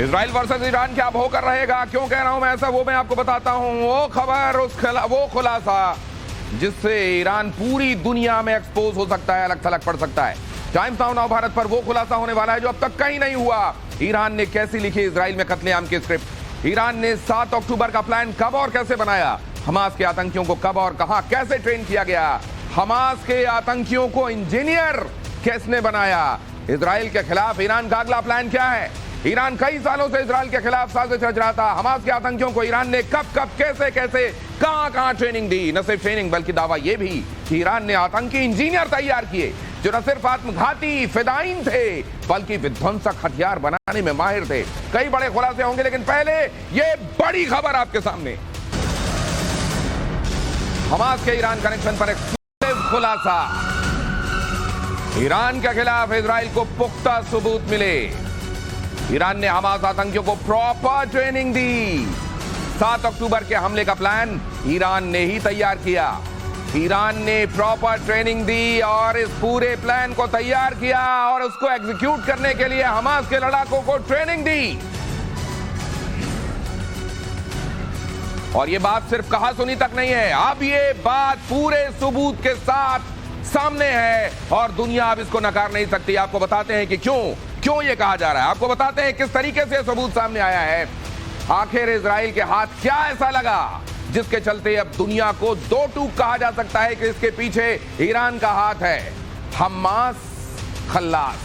Israel versus Iran क्या अब होकर रहेगा? क्यों कह रहा हूं मैं ऐसा, वो मैं आपको बताता हूं। वो खबर, वो खुलासा जिससे ईरान पूरी दुनिया में एक्सपोज हो सकता है, अलग थलग पड़ सकता है। टाइम्स नाउ भारत पर वो खुलासा होने वाला है जो अब तक कहीं नहीं हुआ। ईरान ने कैसी लिखी इजराइल में कत्लेआम की स्क्रिप्ट? ईरान ने 7 अक्टूबर का प्लान कब और कैसे बनाया? हमास के आतंकियों को कब और कहां कैसे ट्रेन किया गया? हमास के आतंकियों को इंजीनियर किसने बनाया? इजराइल के खिलाफ ईरान का अगला प्लान क्या है? ईरान कई सालों से इजराइल के खिलाफ साजिश रच रहा था। हमास के आतंकियों को ईरान ने कब कब कैसे कैसे कहां ट्रेनिंग दी? न सिर्फ ट्रेनिंग बल्कि दावा यह भी कि ईरान ने आतंकी इंजीनियर तैयार किए जो न सिर्फ आत्मघाती फिदायीन थे बल्कि विध्वंसक हथियार बनाने में माहिर थे। कई बड़े खुलासे होंगे लेकिन पहले यह बड़ी खबर आपके सामने। हमास के ईरान कनेक्शन पर एक्सक्लूसिव खुलासा। ईरान के खिलाफ इजराइल को पुख्ता सबूत मिले। ईरान ने हमास आतंकियों को प्रॉपर ट्रेनिंग दी। 7 अक्टूबर के हमले का प्लान ईरान ने ही तैयार किया। ईरान ने प्रॉपर ट्रेनिंग दी और इस पूरे प्लान को तैयार किया और उसको एग्जीक्यूट करने के लिए हमास के लड़ाकों को ट्रेनिंग दी। और ये बात सिर्फ कहा सुनी तक नहीं है, अब ये बात पूरे सबूत के साथ सामने है और दुनिया अब इसको नकार नहीं सकती। आपको बताते हैं कि क्यों ये कहा जा रहा है, आपको बताते हैं किस तरीके से सबूत सामने आया है। आखिर इजराइल के हाथ क्या ऐसा लगा जिसके चलते अब दुनिया को दो टूक कहा जा सकता है कि इसके पीछे ईरान का हाथ है। हमास खल्लास,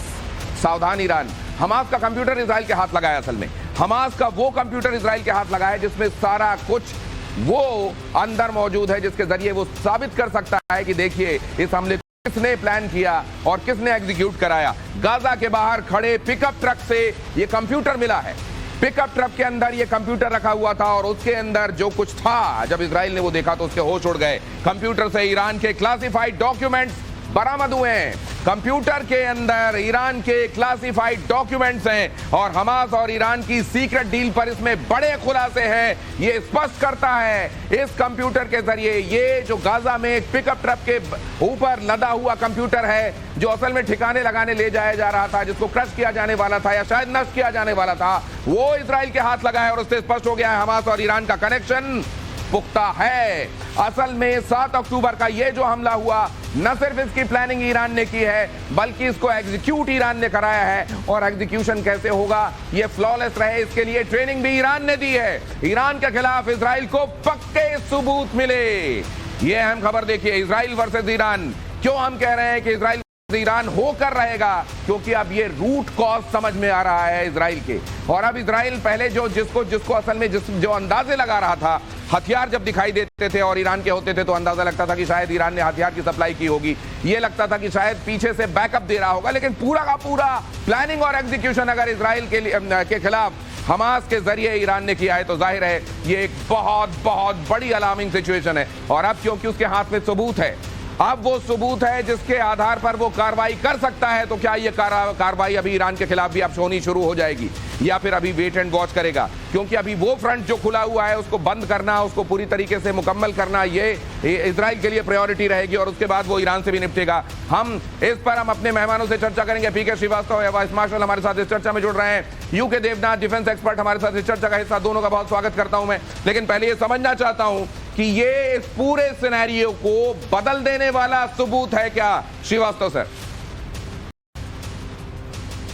सावधान ईरान। हमास का कंप्यूटर इजराइल के हाथ लगाया। असल में हमास का वो कंप्यूटर इजराइल के हाथ लगाया जिसमें सारा कुछ वो अंदर मौजूद है, जिसके जरिए वो साबित कर सकता है कि देखिए इस हमले को किसने प्लान किया और किसने एग्जीक्यूट कराया। गाजा के बाहर खड़े पिकअप ट्रक से ये कंप्यूटर मिला है। पिकअप ट्रक के अंदर ये कंप्यूटर रखा हुआ था और उसके अंदर जो कुछ था, जब इजराइल ने वो देखा तो उसके होश उड़ गए। कंप्यूटर से ईरान के क्लासिफाइड डॉक्यूमेंट्स बरामद हुए हैं। कंप्यूटर के अंदर ईरान के क्लासिफाइड डॉक्यूमेंट्स हैं और हमास और ईरान की सीक्रेट डील पर इसमें बड़े खुलासे हैं। ये स्पष्ट करता है इस कंप्यूटर के जरिए, ये जो गाजा में एक पिकअप ट्रक के ऊपर लदा हुआ कंप्यूटर है जो असल में ठिकाने लगाने ले जाया जा रहा था, जिसको क्रश किया जाने वाला था या शायद नष्ट किया जाने वाला था, वो इजराइल के हाथ लगा है और उससे स्पष्ट हो गया है हमास और ईरान का कनेक्शन पुख्ता है। असल में 7 अक्टूबर का ये जो हमला हुआ, न सिर्फ इसकी प्लानिंग ईरान ने की है बल्कि इसको एग्जीक्यूट ईरान ने कराया है। और एग्जीक्यूशन कैसे होगा, ये फ्लॉलेस रहे, इसके लिए ट्रेनिंग भी ईरान ने दी है। ईरान के खिलाफ इजराइल को पक्के सबूत मिले। ये अहम खबर देखिए, इजराइल वर्सेस ईरान। क्यों हम कह रहे हैं कि इजराइल ईरान होकर रहेगा? क्योंकि अब ये रूट कॉज समझ में आ रहा है इजराइल के। और अब इजराइल पहले जिसको असल में जो अंदाजे लगा रहा था, हथियार जब दिखाई देते थे और ईरान के होते थे तो अंदाजा लगता था कि शायद ईरान ने हथियार की सप्लाई की होगी, ये लगता था कि शायद पीछे से बैकअप दे रहा होगा। लेकिन पूरा का पूरा प्लानिंग और एग्जीक्यूशन अगर इजराइल के खिलाफ हमास के जरिए ईरान ने किया है तो जाहिर है ये एक बहुत बहुत बड़ी अलार्मिंग सिचुएशन है। और अब क्योंकि उसके हाथ में सबूत है, अब वो सबूत है जिसके आधार पर वो कार्रवाई कर सकता है। तो क्या ये कार्रवाई अभी ईरान के खिलाफ भी अब होनी शुरू हो जाएगी या फिर अभी वेट एंड वॉच करेगा? क्योंकि अभी वो फ्रंट जो खुला हुआ है उसको बंद करना, उसको पूरी तरीके से मुकम्मल करना, ये इजराइल के लिए प्रायोरिटी रहेगी और उसके बाद वो ईरान से भी निपटेगा। हम अपने मेहमानों से चर्चा करेंगे। पीके श्रीवास्तव वाइस मार्शल हमारे साथ इस चर्चा में जुड़ रहे हैं। यूके देवनाथ डिफेंस एक्सपर्ट हमारे साथ इस चर्चा का हिस्सा। दोनों का बहुत स्वागत करता हूं मैं। लेकिन पहले ये समझना चाहता हूं कि ये इस पूरे सिनेरियो को बदल देने वाला सबूत है क्या, श्रीवास्तव सर?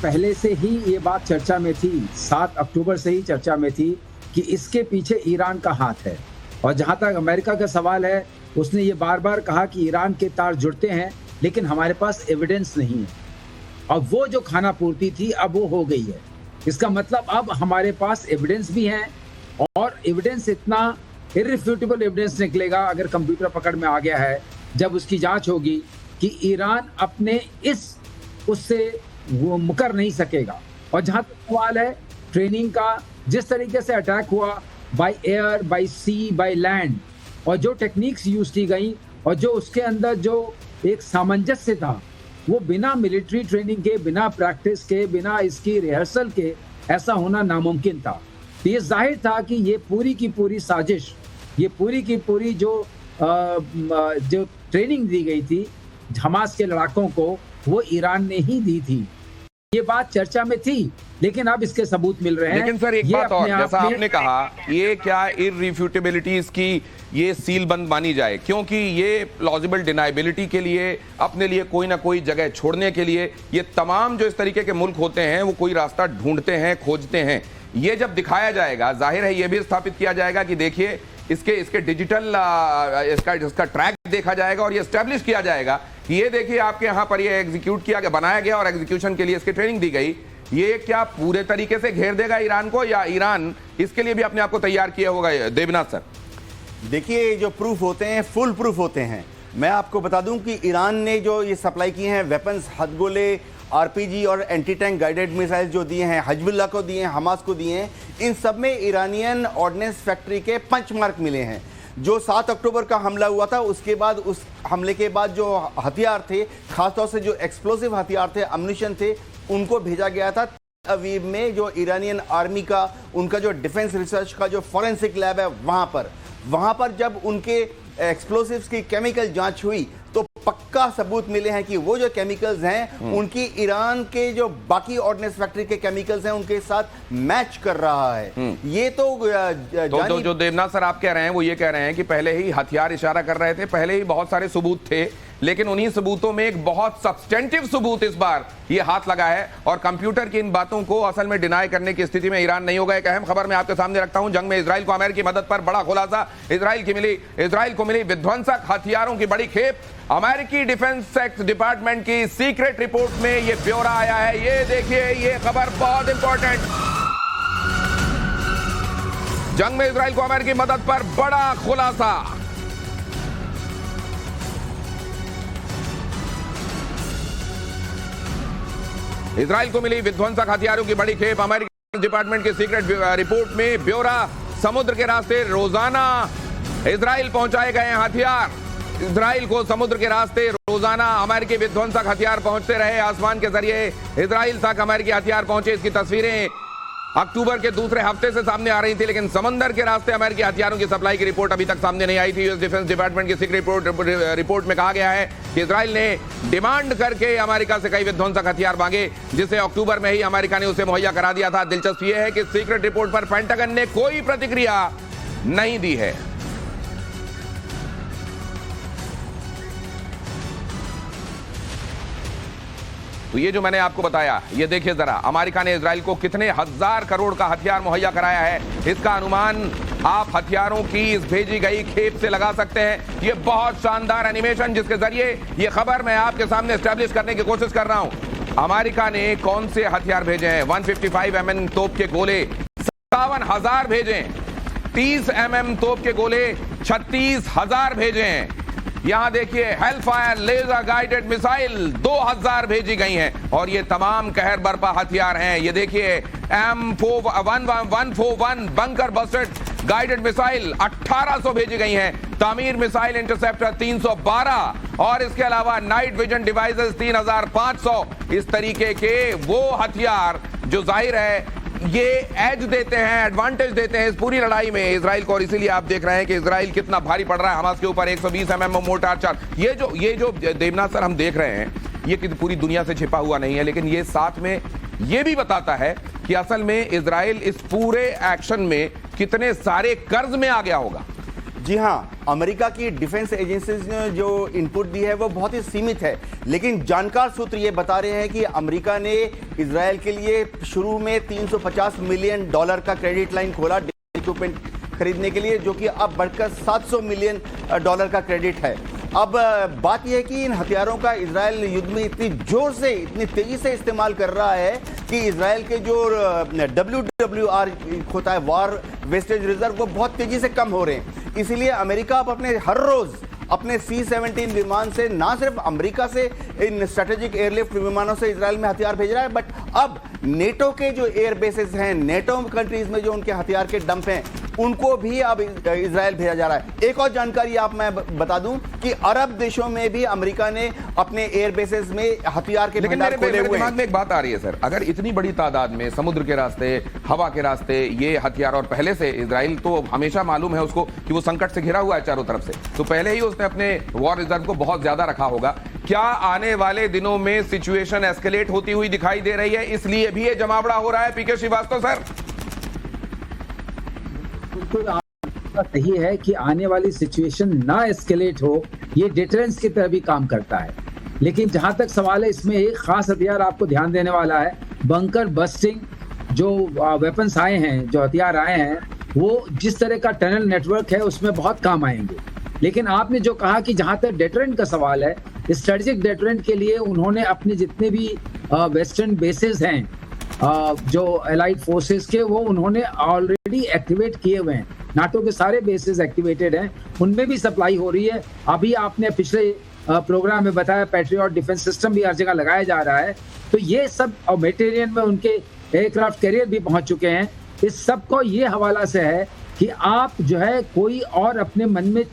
पहले से ही ये बात चर्चा में थी, 7 अक्टूबर से ही चर्चा में थी कि इसके पीछे ईरान का हाथ है। और जहां तक अमेरिका का सवाल है, उसने ये बार बार कहा कि ईरान के तार जुड़ते हैं लेकिन हमारे पास एविडेंस नहीं है। अब वो जो खाना पूर्ति थी अब वो हो गई है। इसका मतलब अब हमारे पास एविडेंस भी है और एविडेंस इतना इररिफ्यूटेबल एविडेंस निकलेगा अगर कंप्यूटर पकड़ में आ गया है, जब उसकी जांच होगी, कि ईरान अपने उससे वो मुकर नहीं सकेगा। और जहां तक सवाल है ट्रेनिंग का, जिस तरीके से अटैक हुआ by air, by sea, by land, और जो टेक्निक्स यूज की गई और जो उसके अंदर जो एक सामंजस्य था, वो बिना मिलिट्री ट्रेनिंग के, बिना प्रैक्टिस के, बिना इसकी रिहर्सल के ऐसा होना नामुमकिन था। तो ये जाहिर था कि ये पूरी की पूरी साजिश, ये पूरी की पूरी जो ट्रेनिंग दी गई थी हमास के लड़ाकों को, वो ईरान ने ही दी थी। ये बात चर्चा में थी, लेकिन अब इसके सबूत मिल रहे हैं। लेकिन सर एक बात और, जैसा आपने कहा, ये क्या इररिफ्यूटेबिलिटीज की ये सील बंद मानी जाए, क्योंकि ये प्लॉजिबल डिनाइबिलिटी के लिए, अपने लिए कोई ना कोई जगह छोड़ने के लिए, ये तमाम जो इस तरीके के मुल्क होते हैं वो कोई रास्ता ढूंढते हैं, खोजते हैं। ये जब दिखाया जाएगा, जाहिर है ये भी स्थापित किया जाएगा कि देखिए इसके डिजिटल इसका ट्रैक देखा जाएगा और ये एस्टेब्लिश किया जाएगा कि ये देखिए आपके यहाँ पर ये एग्जीक्यूट किया गया, बनाया गया और एग्जीक्यूशन के लिए इसकी ट्रेनिंग दी गई। ये क्या पूरे तरीके से घेर देगा ईरान को, या ईरान इसके लिए भी अपने आप को तैयार किया होगा? देवनाथ सर, देखिए जो प्रूफ होते हैं फुल प्रूफ होते हैं। मैं आपको बता दूं कि ईरान ने जो ये सप्लाई किए हैं वेपन्स, हथगोले, आरपीजी और एंटी टैंक गाइडेड मिसाइल जो दिए हैं, हिजबुल्लाह को दिए हैं, हमास को दिए हैं, इन सब में ईरानियन ऑर्डिनेंस फैक्ट्री के पंच मार्क मिले हैं। जो 7 अक्टूबर का हमला हुआ था उसके बाद, उस हमले के बाद जो हथियार थे, खासतौर से जो एक्सप्लोसिव हथियार थे, अम्यूनिशन थे, उनको भेजा गया था अवीब में, जो ईरानियन आर्मी का, उनका जो डिफेंस रिसर्च का जो फॉरेंसिक लैब है वहां पर जब उनके एक्सप्लोसिव्स की केमिकल जांच हुई तो पक्का सबूत मिले हैं कि वो जो केमिकल्स हैं उनकी ईरान के जो बाकी ऑर्डिनेंस फैक्ट्री के केमिकल्स हैं उनके साथ मैच कर रहा है। ये तो जो देवनाथ सर आप कह रहे हैं वो ये कह रहे हैं कि पहले ही हथियार इशारा कर रहे थे, पहले ही बहुत सारे सबूत थे, लेकिन उन्हीं सबूतों में एक बहुत सब्सटेंटिव सबूत इस बार ये हाथ लगा है और कंप्यूटर की इन बातों को असल में डिनाई करने की स्थिति में ईरान नहीं होगा। एक अहम खबर मैं आपके सामने रखता हूं, जंग में इजराइल को अमेरिकी मदद पर बड़ा खुलासा। इजराइल को मिली विध्वंसक हथियारों की बड़ी खेप। अमेरिकी डिफेंस डिपार्टमेंट की सीक्रेट रिपोर्ट में ये ब्यौरा आया है। ये देखिए, ये खबर बहुत इंपॉर्टेंट। जंग में इजराइल को अमेरिकी मदद पर बड़ा खुलासा। इजराइल को मिली विध्वंसक हथियारों की बड़ी खेप। अमेरिकी डिपार्टमेंट की सीक्रेट रिपोर्ट में ब्यौरा, समुद्र के रास्ते रोजाना इजराइल पहुंचाए गए हथियार। इजराइल को समुद्र के रास्ते रोजाना अमेरिकी विध्वंसक हथियार पहुंचते रहे। आसमान के जरिए इजराइल तक अमेरिकी हथियार पहुंचे। इसकी तस्वीरें अक्टूबर के दूसरे हफ्ते से सामने आ रही थी, लेकिन समंदर के रास्ते अमेरिकी हथियारों की सप्लाई की रिपोर्ट अभी तक सामने नहीं आई थी। यूएस डिफेंस डिपार्टमेंट की सीक्रेट रिपोर्ट में कहा गया है कि इजराइल ने डिमांड करके अमेरिका से कई विध्वंसक हथियार मांगे, जिसे अक्टूबर में ही अमेरिका ने उसे मुहैया करा दिया था। दिलचस्प यह है कि सीक्रेट रिपोर्ट पर पेंटागन ने कोई प्रतिक्रिया नहीं दी है। तो ये जो मैंने आपको बताया, ये देखिए जरा, अमेरिका ने इजराइल को कितने हजार करोड़ का हथियार मुहैया कराया है, इसका अनुमान आप हथियारों की इस भेजी गई खेप से लगा सकते हैं। ये बहुत शानदार एनिमेशन जिसके जरिए ये खबर मैं आपके सामने एस्टैब्लिश करने की कोशिश कर रहा हूं। अमेरिका ने कौन से हथियार भेजे हैं? 155 mm तोप के गोले 57,000 भेजे, 30 mm तोप के गोले 36,000 भेजे हैं। यहां देखिए, हेलफायर लेजर गाइडेड मिसाइल 2000 भेजी गई हैं और ये तमाम कहर बरपा हथियार हैं। ये देखिए, M141 bunker Busted guided missile 1800 भेजी गई हैं। तामीर मिसाइल इंटरसेप्टर 312 और इसके अलावा नाइट विजन डिवाइसेस 3500। इस तरीके के वो हथियार जो जाहिर है ये एज देते हैं, एडवांटेज देते हैं इस पूरी लड़ाई में इजराइल को। और इसीलिए आप देख रहे हैं कि इजराइल कितना भारी पड़ रहा है हमास के ऊपर। 120 mm मोर्टार चार, ये जो देवनाथ सर हम देख रहे हैं, ये पूरी दुनिया से छिपा हुआ नहीं है, लेकिन ये साथ में ये भी बताता है कि असल में इजराइल इस पूरे एक्शन में कितने सारे कर्ज में आ गया होगा। जी हाँ, अमेरिका की डिफेंस एजेंसीज ने जो इनपुट दी है वो बहुत ही सीमित है, लेकिन जानकार सूत्र ये बता रहे हैं कि अमेरिका ने इजराइल के लिए शुरू में $350 मिलियन का क्रेडिट लाइन खोला इक्विपमेंट खरीदने के लिए, जो कि अब बढ़कर $700 मिलियन का क्रेडिट है। अब बात यह है कि इन हथियारों का इजराइल युद्ध में इतनी जोर से, इतनी तेजी से इस्तेमाल कर रहा है कि इजराइल के जो WWR होता है, वॉर वेस्टेज रिजर्व, वो बहुत तेजी से कम हो रहे हैं। इसीलिए अमेरिका अब हर रोज अपने C-17 विमान से, ना सिर्फ अमेरिका से इन स्ट्रेटेजिक एयरलिफ्ट विमानों से इजराइल में हथियार भेज रहा है, बट अब नेटो के जो एयर बेसेस हैं, नेटो कंट्रीज में जो उनके हथियार के डंप हैं, उनको भी अब इजराइल भेजा जा रहा है। एक और जानकारी आप मैं बता दूं कि अरब देशों में भी अमेरिका ने अपने एयर बेसेस में हथियार के भंडार खोले हुए हैं। दिमाग में एक बात आ रही है सर, अगर इतनी बड़ी तादाद में समुद्र के रास्ते, हवा के रास्ते ये हथियार, और पहले से इजराइल तो हमेशा मालूम है उसको कि वो संकट से घिरा हुआ है चारों तरफ से, तो पहले ही उसने अपने वॉर रिजर्व को बहुत ज्यादा रखा होगा। क्या आने वाले दिनों में सिचुएशन एस्केलेट होती हुई दिखाई दे रही है, इसलिए भी ये जमावड़ा हो रहा है? पीके श्रीवास्तव सर, बिल्कुल आपका सही है कि आने वाली सिचुएशन ना एस्केलेट हो, ये डिटरेंस की तरह भी काम करता है। लेकिन जहां तक सवाल है, इसमें एक खास हथियार आपको ध्यान देने वाला है, बंकर बस्टिंग। जो वेपन्स आए हैं, जो हथियार आए हैं, वो जिस तरह का टनल नेटवर्क है उसमें बहुत काम आएंगे। लेकिन आपने जो कहा कि जहां तक डेटरेंट का सवाल है, स्ट्रेटेजिक डेटरेंट के लिए उन्होंने अपने जितने भी वेस्टर्न बेसेस हैं, जो एलाइड फोर्सेस के, वो उन्होंने ऑलरेडी एक्टिवेट किए हुए हैं। नाटो के सारे बेसेस एक्टिवेटेड हैं, उनमें भी सप्लाई हो रही है। अभी आपने पिछले प्रोग्राम में बताया पैट्रियट डिफेंस सिस्टम भी हर जगह लगाया जा रहा है। तो ये सब, और मेटेरियल में उनके एयरक्राफ्ट कैरियर भी पहुंच चुके हैं। इस सब को ये हवाला से है कि आप जो है कोई और अपने मन में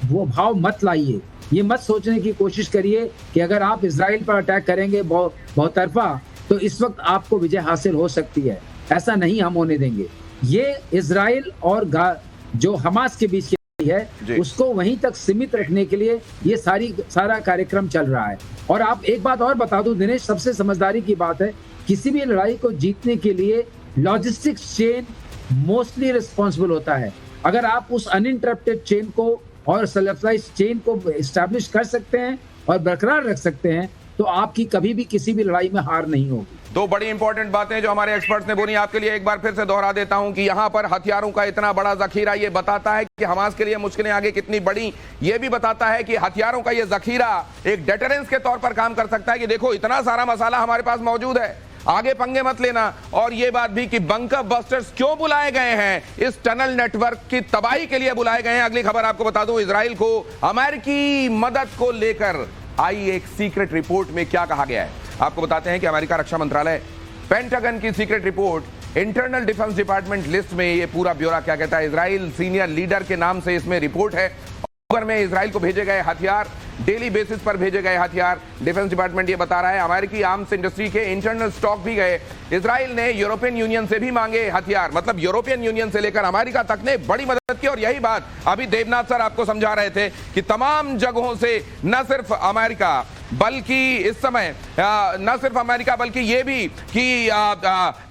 वो भाव मत लाइए। ये मत सोचने की कोशिश करिए कि अगर आप इजराइल पर अटैक करेंगे बहुतरफा, तो इस वक्त आपको विजय हासिल हो सकती है। ऐसा नहीं हम होने देंगे। ये इजराइल और जो हमास के बीच की है, उसको वहीं तक सीमित रखने के लिए ये सारा कार्यक्रम चल रहा है। और आप एक बात और बता दूं दिनेश, सबसे समझदारी की बात है, किसी भी लड़ाई को जीतने के लिए लॉजिस्टिक्स चेन मोस्टली रिस्पॉन्सिबल होता है। अगर आप उस अनइंटरप्टेड चेन को और सप्लाई चेन को एस्टैब्लिश कर सकते हैं और बरकरार रख सकते हैं, तो आपकी कभी भी किसी भी लड़ाई में हार नहीं होगी। दो बड़ी इंपॉर्टेंट बातें जो हमारे एक्सपर्ट्स ने बोली, आपके लिए एक बार फिर से दोहरा देता हूं कि यहां पर हथियारों का इतना बड़ा जखीरा, ये बताता है कि हमास के लिए मुश्किलें आगे कितनी बड़ी। ये भी बताता है कि हथियारों का ये जखीरा एक डेटरेंस के तौर पर काम कर सकता है कि देखो इतना सारा मसाला हमारे पास मौजूद है, आगे पंगे मत लेना। और ये बात भी कि बंकर बस्टर्स क्यों बुलाए गए हैं, इस टनल नेटवर्क की तबाही के लिए बुलाए गए हैं। अगली खबर आपको बता दूं, इजराइल को अमेरिकी मदद को लेकर आई एक सीक्रेट रिपोर्ट में क्या कहा गया है, आपको बताते हैं कि अमेरिका रक्षा मंत्रालय, पेंटागन की secret report, internal defence department list में ये पूरा ब्यौरा क्या कहता है। इजराइल सीनियर लीडर के नाम से इसमें रिपोर्ट है। अक्टूबर में इजराइल को भेजे गए हथियार, डेली बेसिस पर भेजे गए हथियार, डिफेंस डिपार्टमेंट ये बता रहा है। अमेरिकी आर्म्स इंडस्ट्री के इंटरनल स्टॉक भी गए। इजराइल ने यूरोपियन यूनियन से भी मांगे हथियार, मतलब यूरोपियन यूनियन से लेकर अमेरिका तक ने बड़ी मदद की। और यही बात अभी देवनाथ सर आपको समझा रहे थे कि तमाम जगहों से न सिर्फ अमेरिका बल्कि इस समय न सिर्फ अमेरिका बल्कि ये भी कि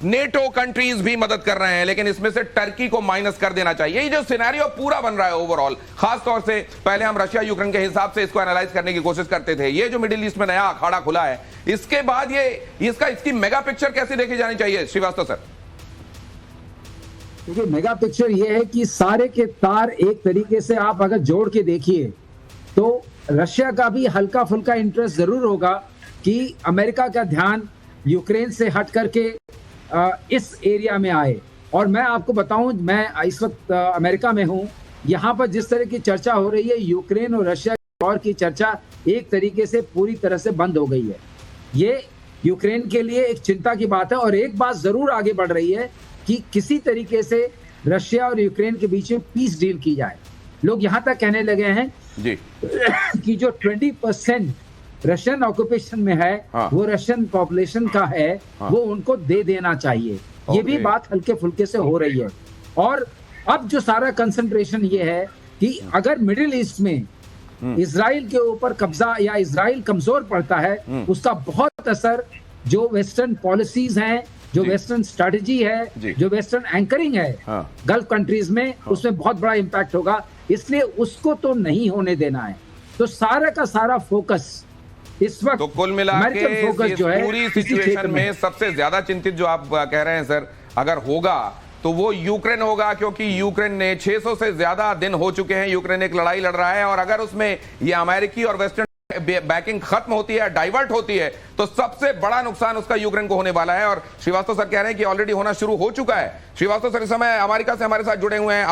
नेटो कंट्रीज भी मदद कर रहे हैं, लेकिन इसमें से टर्की को माइनस कर देना चाहिए। ये जो सिनेरियो पूरा बन रहा है ओवरऑल, खास तौर से पहले हम रशिया यूक्रेन के हिसाब से इसको एनालाइज करने की कोशिश करते थे। ये जो मिडिल ईस्ट में नया अखाड़ा खुला है, इसके बाद इसकी मेगा पिक्चर कैसे देखी जानी चाहिए श्रीवास्तव सर? देखिए, मेगा पिक्चर ये है कि सारे के तार एक तरीके से आप अगर जोड़ के देखिए तो रशिया का भी हल्का फुल्का इंटरेस्ट जरूर होगा कि अमेरिका का ध्यान यूक्रेन से हट करके इस एरिया में आए। और मैं आपको बताऊं, मैं इस वक्त अमेरिका में हूं, यहां पर जिस तरह की चर्चा हो रही है, यूक्रेन और रशिया की वॉर की चर्चा एक तरीके से पूरी तरह से बंद हो गई है। ये यूक्रेन के लिए एक चिंता की बात है। और एक बात जरूर आगे बढ़ रही है कि किसी तरीके से रशिया और यूक्रेन के बीच में पीस डील की जाए। लोग यहां तक कहने लगे हैं जी कि जो 20% रशियन ऑक्यूपेशन में है, हाँ, वो रशियन पॉपुलेशन का है, हाँ, वो उनको दे देना चाहिए। ये भी बात हल्के फुल्के से हो रही है। और अब जो सारा कंसंट्रेशन ये है कि अगर मिडिल ईस्ट में इजराइल के ऊपर कब्जा या इजराइल कमजोर पड़ता है, उसका बहुत असर जो वेस्टर्न पॉलिसीज हैं, जो वेस्टर्न स्ट्रेटजी है, जो वेस्टर्न एंकरिंग है, हाँ, गल्फ कंट्रीज में, हाँ, उसमें बहुत बड़ा इंपैक्ट होगा। इसलिए उसको तो नहीं होने देना है। तो सारा का सारा फोकस इस वक्त, तो कुल मिला के इस पूरी सिचुएशन में सबसे ज्यादा चिंतित जो आप कह रहे हैं सर, अगर होगा तो वो यूक्रेन होगा, क्योंकि यूक्रेन ने 600 से ज्यादा दिन हो चुके हैं यूक्रेन एक लड़ाई लड़ रहा है। और अगर उसमें ये अमेरिकी और वेस्टर्न बैकिंग खत्म होती है, डाइवर्ट होती है, तो सबसे बड़ा नुकसान उसका यूक्रेन को होने वाला है। और श्रीवास्तव सर कह रहे हैं कि ऑलरेडी होना शुरू हो चुका है। श्रीवास्तव सर इस समय अमेरिका से हमारे साथ जुड़े हुए हैं,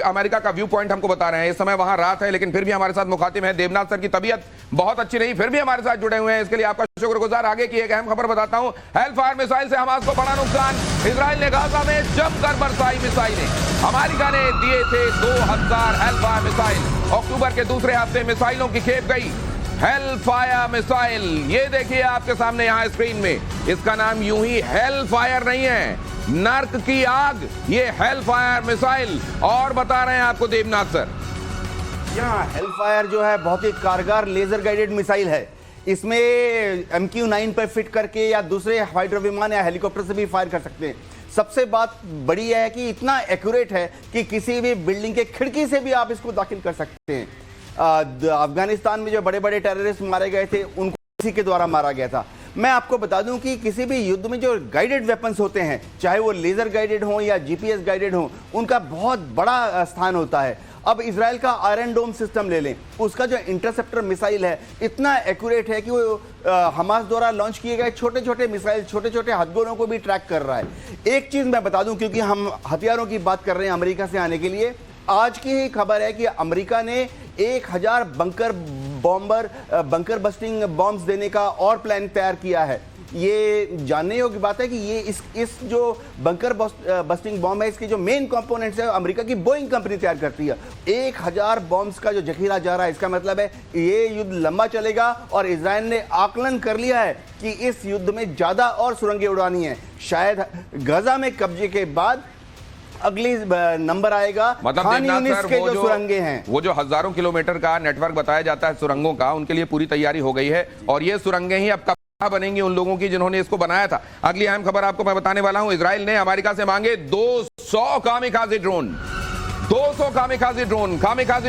अमेरिका का व्यू पॉइंट हमको बता रहे हैं। इस समय वहां रात है, लेकिन फिर भी हमारे साथ मुखातिब है। देवनाथ सर की तबीयत बहुत अच्छी नहीं, फिर भी हमारे साथ जुड़े हुए हैं, इसके लिए आपका शुक्रगुजार। आगे की एक अहम खबर बताता हूं, हेलफायर मिसाइल से हमास को बड़ा नुकसान। इजराइल ने गाजा में जमकर बरसाई मिसाइलें। अमेरिका ने दिए थे 2000 हेलफायर मिसाइल। अक्टूबर के दूसरे हफ्ते मिसाइलों की खेप गई हेलफायर मिसाइल। ये देखिए आपके सामने यहां स्क्रीन में, इसका नाम यूं ही हेलफायर नहीं है, नर्क की आग, ये हेलफायर मिसाइल। और बता रहे हैं आपको देवनाथ सर, यहाँ हेलफायर जो है बहुत ही कारगर लेजर गाइडेड मिसाइल है। इसमें MQ-9 पर फिट करके या दूसरे फाइटर विमान या हेलीकॉप्टर से भी फायर कर सकते हैं। सबसे बात बड़ी है कि इतना एक्यूरेट है कि किसी भी बिल्डिंग के खिड़की से भी आप इसको दाखिल कर सकते हैं। अफगानिस्तान में जो बड़े बड़े टेररिस्ट मारे गए थे उनको इसी के द्वारा मारा गया था। मैं आपको बता दूं कि किसी भी युद्ध में जो गाइडेड वेपन्स होते हैं, चाहे वो लेजर गाइडेड हो या GPS गाइडेड हो, उनका बहुत बड़ा स्थान होता है। अब इजराइल का आयरन डोम सिस्टम ले लें, उसका जो इंटरसेप्टर मिसाइल है इतना एक्यूरेट है कि वो हमास द्वारा लॉन्च किए गए छोटे छोटे मिसाइल, छोटे छोटे हथगोलों को भी ट्रैक कर रहा है। एक चीज मैं बता दूं, क्योंकि हम हथियारों की बात कर रहे हैं अमेरिका से आने के लिए, आज की ही खबर है कि अमेरिका ने 1000 बंकर बस्टिंग बॉम्ब्स देने का और प्लान तैयार किया है। ये जानने योग्य बात है कि ये इस जो बंकर बस्टिंग बॉम्ब है, इसके जो मेन कंपोनेंट्स है अमेरिका की बोइंग कंपनी तैयार करती है। 1000 बॉम्ब्स का जो जखीरा जा रहा है, इसका मतलब है ये युद्ध लंबा चलेगा और इजराइल ने आकलन कर लिया है कि इस युद्ध में ज्यादा और सुरंगें उड़ानी है। शायद गजा में कब्जे के बाद अगली नंबर आएगा खान यूनिस के जो सुरंगें हैं। वो जो हजारों किलोमीटर का नेटवर्क बताया जाता है सुरंगों का, उनके लिए पूरी तैयारी हो गई है और ये सुरंगें ही अब बनेंगी उन लोगों की जिन्होंने इसको बनाया था। अगली अहम खबर आपको मैं बताने वाला हूं, इजराइल ने अमेरिका से मांगे 200 कामिकाज़े ड्रोन। 200 कामिकाज़े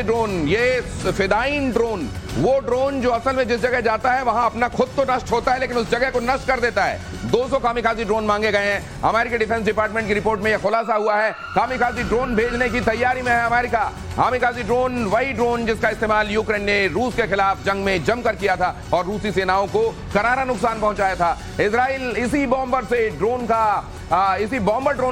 ड्रोन, ये फिदाइन ड्रोन, वो ड्रोन जो असल में जिस जगह जाता है वहां अपना खुद तो नष्ट होता है लेकिन उस जगह को नष्ट कर देता है। 200 कामिकाज़े ड्रोन मांगे गए हैं। अमेरिकी डिफेंस डिपार्टमेंट की रिपोर्ट में यह खुलासा हुआ है। कामिकाज़े ड्रोन भेजने की तैयारी में है अमेरिका। कामिकाज़े ड्रोन वही ड्रोन जिसका इस्तेमाल यूक्रेन ने रूस के खिलाफ जंग में जमकर किया था और रूसी सेनाओं को करारा नुकसान पहुंचाया था। इजराइल इसी बॉम्बर ड्रोन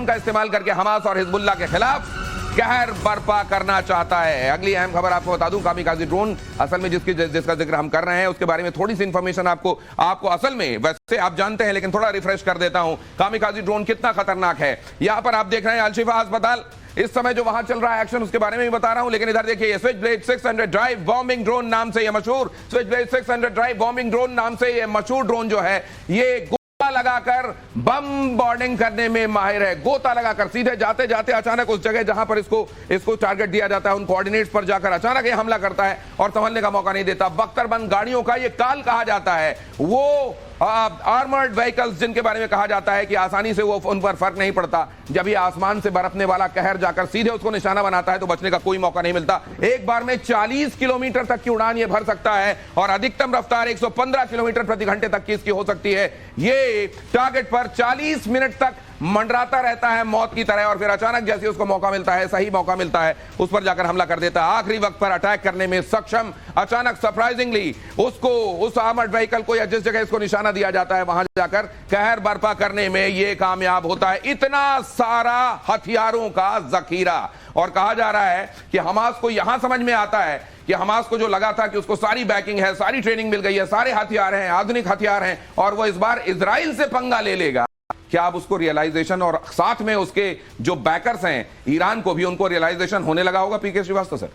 का इस्तेमाल करके हमास और हिजबुल्लाह के खिलाफ कहर बर्पा करना चाहता है। अगली अहम खबर आपको बता दूं, कामिकाज़े ड्रोन असल में जिसका जिक्र हम कर रहे हैं उसके बारे में थोड़ी सी इंफॉर्मेशन आपको असल में वैसे आप जानते हैं लेकिन थोड़ा रिफ्रेश कर देता हूं। कामिकाज़े ड्रोन कितना खतरनाक है, यहां पर आप देख रहे हैं अल-शिफा अस्पताल, इस समय जो वहां चल रहा है एक्शन उसके बारे में भी बता रहा हूं। लेकिन इधर देखिए, स्विचब्लेड 600 ड्राइव बॉम्बिंग ड्रोन नाम से यह मशहूर स्विचब्लेड 600 ड्राइव बॉम्बिंग ड्रोन नाम से यह मशहूर ड्रोन जो है, ये लगाकर बम बॉर्डिंग करने में माहिर है। गोता लगाकर सीधे जाते जाते अचानक उस जगह जहां पर इसको टारगेट दिया जाता है उन कोऑर्डिनेट्स पर जाकर अचानक ये हमला करता है और संभलने का मौका नहीं देता। बख्तरबंद गाड़ियों का ये काल कहा जाता है, वो आर्मर्ड व्हीकल्स जिनके बारे में कहा जाता है कि आसानी से वो उन पर फर्क नहीं पड़ता। जब ये आसमान से बरसने वाला कहर जाकर सीधे उसको निशाना बनाता है तो बचने का कोई मौका नहीं मिलता। एक बार में 40 किलोमीटर तक की उड़ान ये भर सकता है और अधिकतम रफ्तार 115 किलोमीटर प्रति घंटे तक की इसकी हो सकती है। ये टारगेट पर 40 मिनट तक मंडराता रहता है मौत की तरह और फिर अचानक जैसे उसको मौका मिलता है, सही मौका मिलता है, उस पर जाकर हमला कर देता है। आखिरी वक्त पर अटैक करने में सक्षम, अचानक सरप्राइजिंगली उस आर्मर्ड व्हीकल को या जिस जगह इसको निशाना दिया जाता है वहां जाकर कहर बर्पा करने में ये कामयाब होता है। इतना सारा हथियारों का जखीरा, और कहा जा रहा है कि हमास को यहां समझ में आता है कि हमास को जो लगा था कि उसको सारी बैकिंग है, सारी ट्रेनिंग मिल गई है, सारे हथियार हैं, आधुनिक हथियार हैं और वो इस बार इजराइल से पंगा ले लेगा। क्या अब उसको रियलाइजेशन और साथ में उसके जो बैकर्स हैं ईरान को भी उनको रियलाइजेशन होने लगा होगा? पीके श्रीवास्तव सर,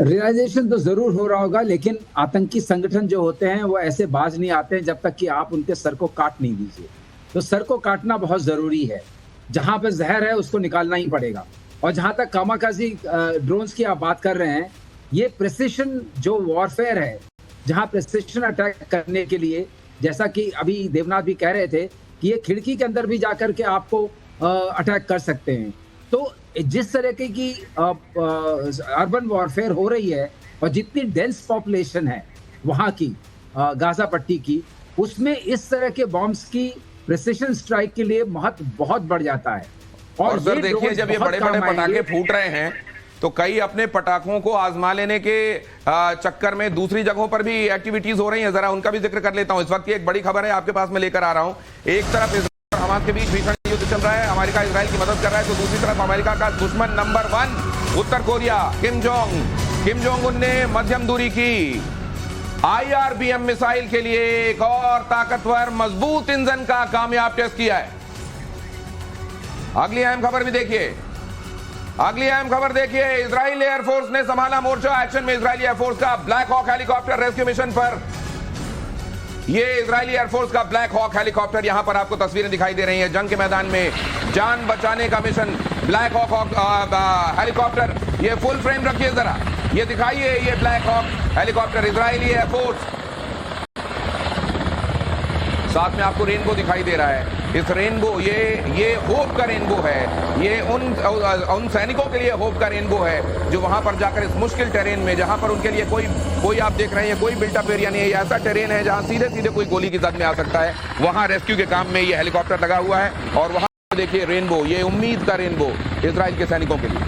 रियलाइजेशन तो जरूर हो रहा होगा, लेकिन आतंकी संगठन जो होते हैं वो ऐसे बाज नहीं आते हैं जब तक कि आप उनके सर को काट नहीं दीजिए। तो सर को काटना बहुत जरूरी है, जहां पर जहर है उसको निकालना ही पड़ेगा। और जहां तक कामाकाजी ड्रोन्स की आप बात कर रहे हैं, ये प्रिसिशन जो वॉरफेयर है, जहां प्रिसिशन अटैक करने के लिए, जैसा कि अभी देवनाथ भी कह रहे थे कि ये खिड़की के अंदर भी जाकर के आपको अटैक कर सकते हैं। तो जिस तरह की अर्बन वॉरफेयर हो रही है और जितनी डेंस पॉपुलेशन है वहाँ की गाजा पट्टी की, उसमें इस तरह के बॉम्ब्स की प्रिसिशन स्ट्राइक के लिए महत्व बहुत बढ़ जाता है। और सर देखिए, जब ये बड़े बड़े पटाखे फूट रहे हैं तो कई अपने पटाखों को आजमा लेने के चक्कर में दूसरी जगहों पर भी एक्टिविटीज हो रही हैं, जरा उनका भी जिक्र कर लेता हूं। इस वक्त की एक बड़ी खबर है आपके पास में लेकर आ रहा हूं। एक तरफ इजराइल और हमास के बीच भीषण युद्ध चल रहा है, अमेरिका इजराइल की मदद कर रहा है, तो दूसरी तरफ अमेरिका का दुश्मन नंबर 1 उत्तर कोरिया किम जोंग उन ने मध्यम दूरी की IRBM मिसाइल के लिए एक और ताकतवर मजबूत इंजन का कामयाब टेस्ट किया है। अगली अहम खबर देखिए, इजराइल एयरफोर्स ने संभाला मोर्चा। एक्शन में इजरायली एयरफोर्स का Black Hawk helicopter rescue mission पर। ये इजरायली एयरफोर्स का ब्लैक हॉक हेलीकॉप्टर, यहां पर आपको तस्वीरें दिखाई दे रही हैं, जंग के मैदान में जान बचाने का मिशन। ब्लैक हॉक हेलीकॉप्टर, ये फुल फ्रेम रखिए जरा, ये दिखाइए, ये Black Hawk helicopter Israeli air force साथ में आपको रेनबो दिखाई दे रहा है। इस रेनबो ये होप का रेनबो है। ये उन सैनिकों के लिए होप का रेनबो है जो वहां पर जाकर इस मुश्किल टेरेन में, जहां पर उनके लिए कोई आप देख रहे हैं कोई बिल्टअप एरिया नहीं है, ऐसा टेरेन है जहां सीधे सीधे कोई गोली की जद में आ सकता है, वहां रेस्क्यू के काम में ये हेलीकॉप्टर लगा हुआ है। और वहां देखिए रेनबो, ये उम्मीद का रेनबो इजराइल के सैनिकों के लिए।